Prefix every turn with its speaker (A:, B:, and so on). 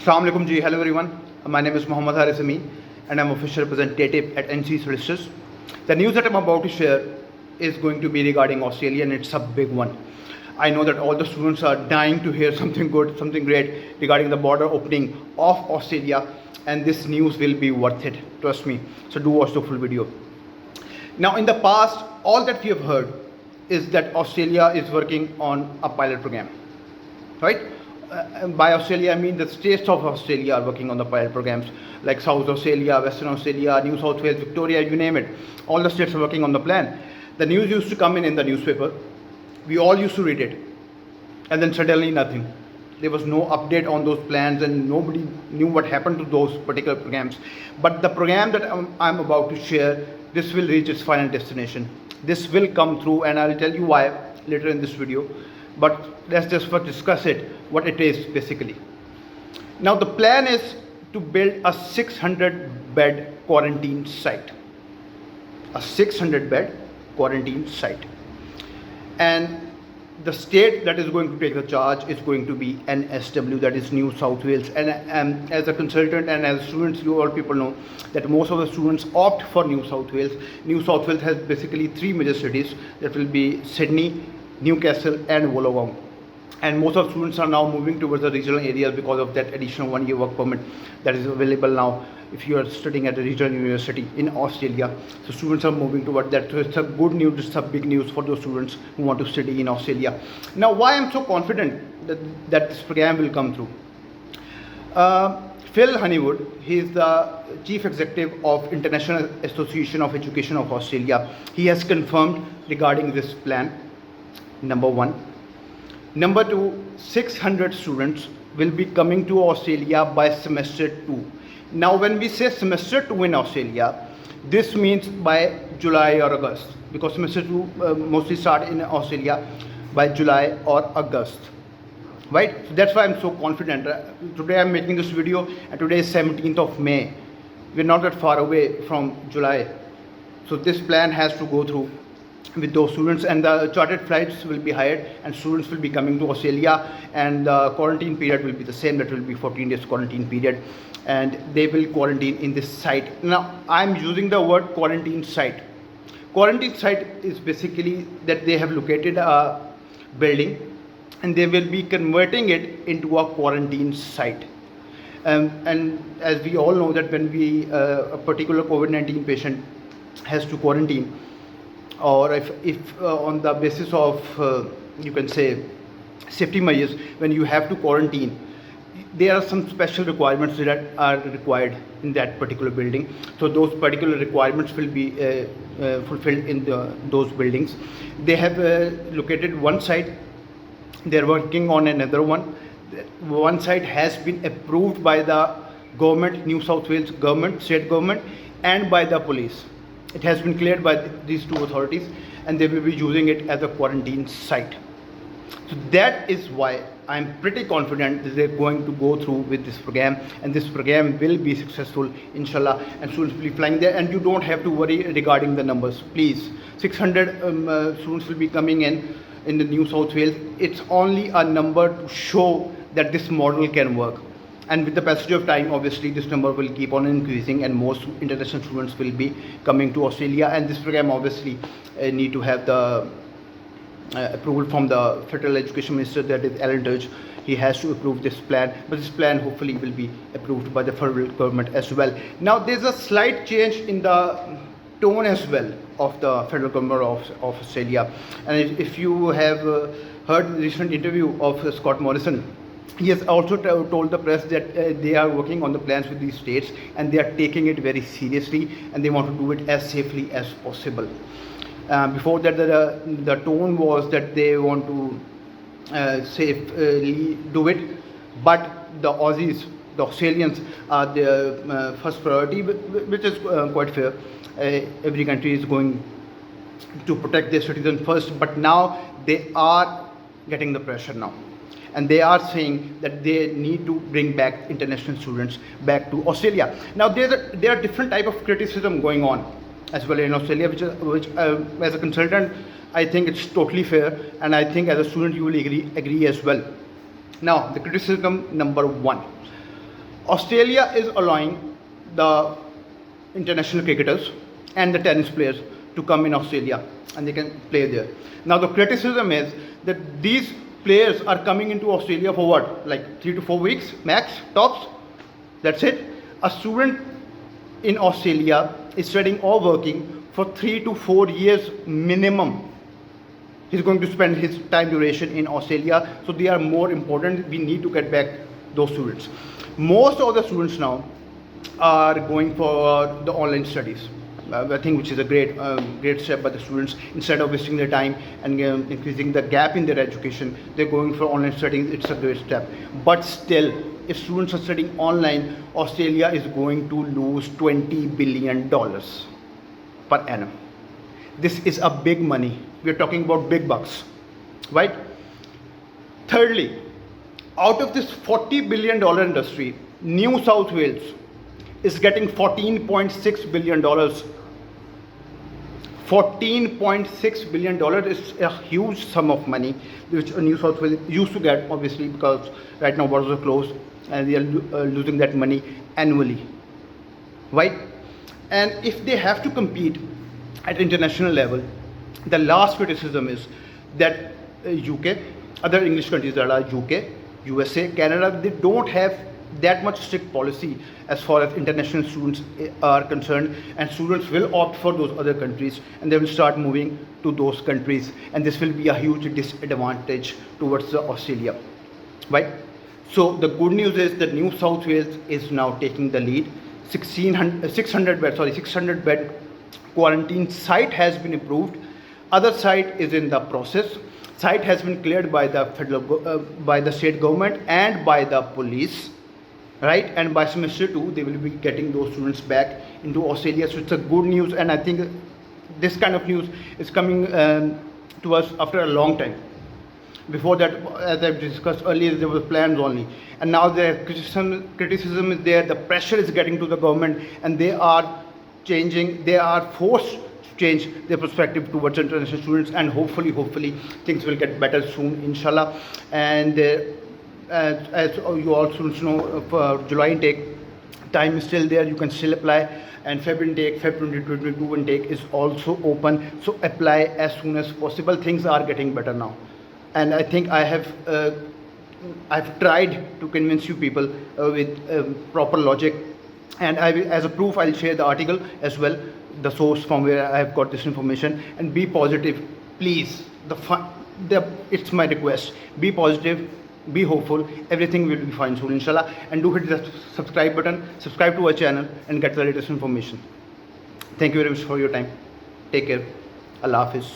A: Assalamu alaikum ji. Hello everyone. My name is Mohammad Harisami and I'm official representative at NC Solicitors. The news that I'm about to share is going to be regarding Australia, and it's a big one. I know that all the students are dying to hear something good, something great regarding the border opening of Australia, and this news will be worth it. Trust me. So do watch the full video. Now, in the past, all that we have heard is that Australia is working on a pilot program, right? By Australia, I mean the states of Australia are working on the pilot programs, like South Australia, Western Australia, New South Wales, Victoria, you name it. All the states are working on the plan. The news used to come in the newspaper. We all used to read it. And then suddenly nothing. There was no update on those plans and nobody knew what happened to those particular programs. But the program that I'm about to share, this will reach its final destination. This will come through, and I'll tell you why later in this video. But let's just first discuss it, what it is basically. Now the plan is to build a 600-bed quarantine site. A 600-bed quarantine site. And the state that is going to take the charge is going to be NSW, that is New South Wales. And as a consultant and as students, you all people know that most of the students opt for New South Wales. New South Wales has basically three major cities, that will be Sydney, Newcastle and Wollongong. And most of the students are now moving towards the regional areas because of that additional 1-year work permit that is available now if you are studying at a regional university in Australia. So students are moving towards that. So it's a good news, it's a big news for those students who want to study in Australia. Now, why I'm so confident that this program will come through? Phil Honeywood, he is the Chief Executive of International Association of Education of Australia. He has confirmed regarding this plan. Number one. Number two, 600 students will be coming to Australia by semester 2. Now, when we say semester 2 in Australia, this means by July or August, because semester 2 mostly start in Australia by July or August, right? So that's why I'm so confident. Today I'm making this video, and today is 17th of May. We're not that far away from July. So this plan has to go through with those students, and the chartered flights will be hired and students will be coming to Australia, and the quarantine period will be the same. That will be 14 days quarantine period, and they will quarantine in this site. Now, I'm using the word quarantine site. Quarantine site is basically that they have located a building and they will be converting it into a quarantine site. And as we all know that when a particular COVID-19 patient has to quarantine, or if on the basis of you can say safety measures, when you have to quarantine, there are some special requirements that are required in that particular building. So those particular requirements will be fulfilled in those buildings. They have located one site, they're working on another one. One site has been approved by the government, New South Wales government, state government, and by the police. It has been cleared by these two authorities, and they will be using it as a quarantine site. So that is why I'm pretty confident that they're going to go through with this program, and this program will be successful, inshallah, and students will be flying there, and you don't have to worry regarding the numbers. Please, 600 students will be coming in the New South Wales. It's only a number to show that this model can work. And with the passage of time, obviously, this number will keep on increasing, and most international students will be coming to Australia. And this program obviously need to have the approval from the Federal Education Minister, that is Alan Tudge. He has to approve this plan, but this plan hopefully will be approved by the federal government as well. Now, there's a slight change in the tone as well of the federal government of Australia. And if you have heard the recent interview of Scott Morrison, he has also told the press that they are working on the plans with these states, and they are taking it very seriously, and they want to do it as safely as possible. Before that, the tone was that they want to safely do it, but the Aussies, the Australians, are the first priority, which is quite fair. Every country is going to protect their citizens first, but now they are getting the pressure now. And they are saying that they need to bring back international students back to Australia. Now, there are different type of criticism going on as well in Australia, which as a consultant, I think it's totally fair, and I think as a student you will agree as well. Now, the criticism number one. Australia is allowing the international cricketers and the tennis players to come in Australia and they can play there. Now the criticism is that these players are coming into Australia for what? Like 3 to 4 weeks max, tops. That's it. A student in Australia is studying or working for 3 to 4 years minimum. He's going to spend his time duration in Australia, so they are more important. We need to get back those students. Most of the students now are going for the online studies. I think which is a great step by the students. Instead of wasting their time and increasing the gap in their education, they're going for online studies. It's a great step. But still, if students are studying online, Australia is going to lose $20 billion per annum. This is a big money. We're talking about big bucks, right? Thirdly, out of this $40 billion industry, New South Wales is getting $14.6 billion. $14.6 billion is a huge sum of money which New South Wales used to get, obviously, because right now borders are closed and they are losing that money annually, right? And if they have to compete at international level, the last criticism is that UK, other English countries that are UK, USA, Canada, they don't have that much strict policy as far as international students are concerned, and students will opt for those other countries and they will start moving to those countries, and this will be a huge disadvantage towards Australia, right? So the good news is that New South Wales is now taking the lead. 600 bed quarantine site has been approved. Other site is in the process. Site has been cleared by the by the state government and by the police, right? And by semester 2 they will be getting those students back into Australia. So it's a good news, and I think this kind of news is coming to us after a long time. Before that, as I've discussed earlier, there were plans only, and now the criticism is there. The pressure is getting to the government, and they are changing. They are forced to change their perspective towards international students, and hopefully things will get better soon, inshallah. And as you all students know, for July intake, time is still there. You can still apply, and Feb intake, Feb 2022 intake is also open. So apply as soon as possible. Things are getting better now, and I think I've tried to convince you people with proper logic, and as a proof, I'll share the article as well, the source from where I have got this information. And be positive, please. It's my request. Be positive, be hopeful. Everything will be fine soon, inshallah. And do hit the subscribe button, subscribe to our channel, and get the latest information. Thank you very much for your time. Take care. Allah Hafiz.